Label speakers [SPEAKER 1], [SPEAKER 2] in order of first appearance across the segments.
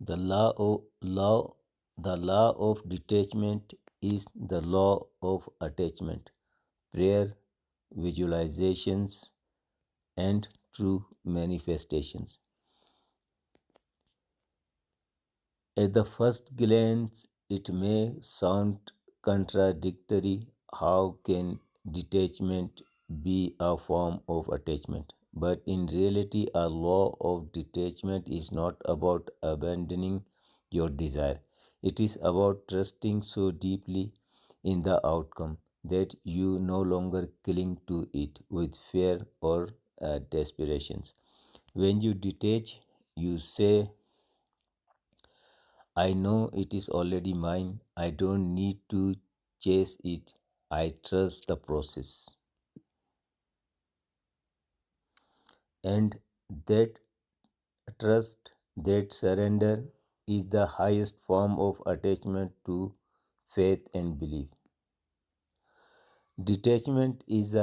[SPEAKER 1] The law of detachment is the law of attachment. Prayer, visualizations, and true manifestations. At the first glance, it may sound contradictory. How can detachment be a form of attachment? But in reality, a law of detachment is not about abandoning your desire. It is about trusting so deeply in the outcome that you no longer cling to it with fear or desperations. When you detach, you say, I know it is already mine. I don't need to chase it. I trust the process. And that trust, that surrender is the highest form of attachment to faith and belief. Detachment is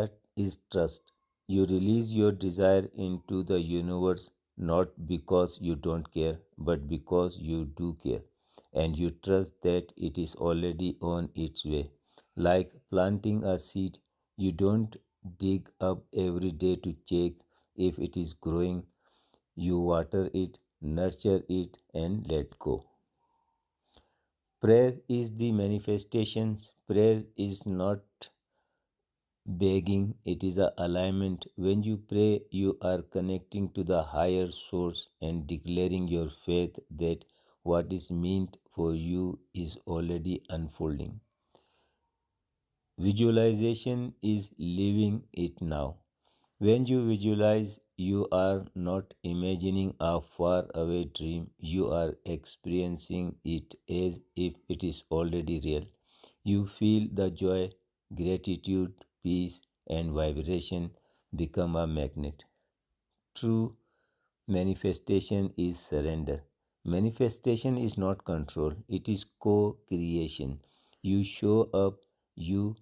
[SPEAKER 1] trust. You release your desire into the universe not because you don't care, but because you do care. And you trust that it is already on its way. Like planting a seed, you don't dig up every day to check if it is growing. You water it, nurture it, and let go. Prayer is the manifestations. Prayer is not begging, it is a alignment. When you pray, you are connecting to the higher source and declaring your faith that what is meant for you is already unfolding. Visualization is living it now. When you visualize, you are not imagining a far away dream, you are experiencing it as if it is already real. You feel the joy, gratitude, peace, and vibration become a magnet. True manifestation is surrender. Manifestation is not control, it is co creation. You show up, you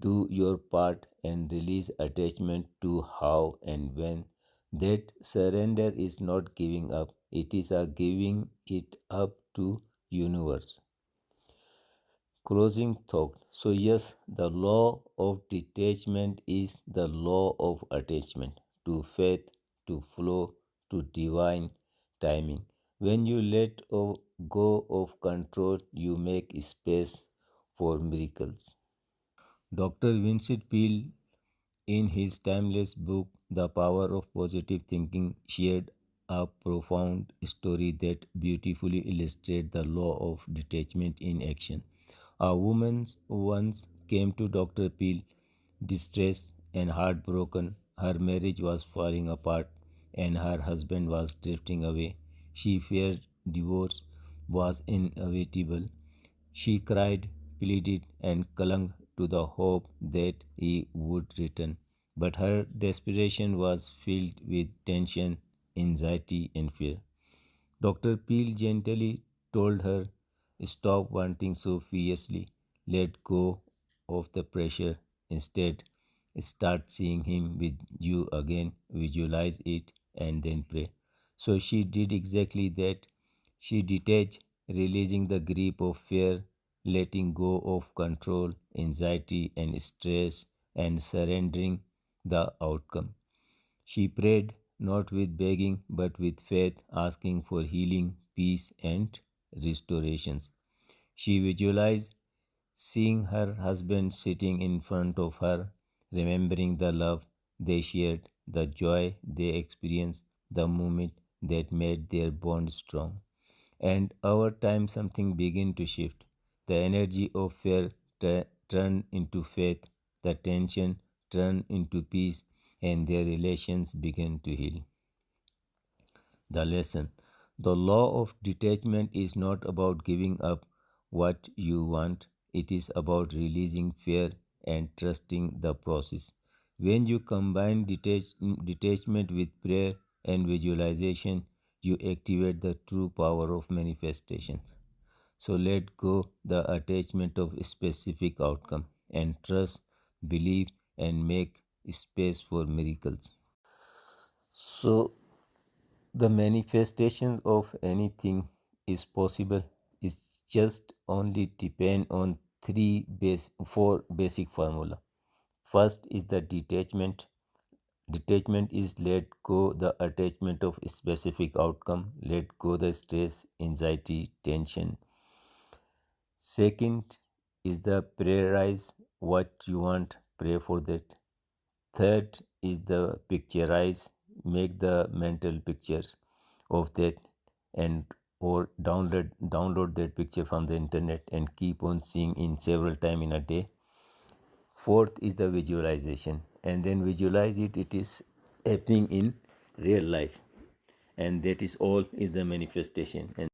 [SPEAKER 1] do your part, and release attachment to how and when. That surrender is not giving up, it is a giving it up to universe. Closing thought. So, yes, the law of detachment is the law of attachment to faith, to flow, to divine timing. When you go of control, you make space for miracles. Dr. Vincent Peale, in his timeless book, The Power of Positive Thinking, shared a profound story that beautifully illustrates the law of detachment in action. A woman once came to Dr. Peel, distressed and heartbroken. Her marriage was falling apart and her husband was drifting away. She feared divorce was inevitable. She cried, pleaded, and clung to the hope that he would return. But her desperation was filled with tension, anxiety, and fear. Dr. Peel gently told her, stop wanting so fiercely, let go of the pressure. Instead, start seeing him with you again, visualize it, and then pray. So she did exactly that. She detached, releasing the grip of fear, letting go of control, anxiety, and stress, and surrendering the outcome. She prayed not with begging but with faith, asking for healing, peace, and restorations. She visualized seeing her husband sitting in front of her, remembering the love they shared, the joy they experienced, the moment that made their bond strong. And over time, something began to shift. The energy of fear turned into faith, the tension turned into peace, and their relations began to heal. The lesson. The law of detachment is not about giving up what you want, it is about releasing fear and trusting the process. When you combine detachment with prayer and visualization, you activate the true power of manifestation. So let go the attachment of a specific outcome and trust, believe, and make space for miracles. So the manifestations of anything is possible is just only depend on four basic formula. First is the detachment. Detachment is let go the attachment of specific outcome, let go the stress, anxiety, tension. Second is the prioritize what you want, pray for that. Third is the picturize, make the mental pictures of that and or download that picture from the internet and keep on seeing in several time in a day. Fourth is the visualization, and then visualize it is happening in real life, and that is all is the manifestation. And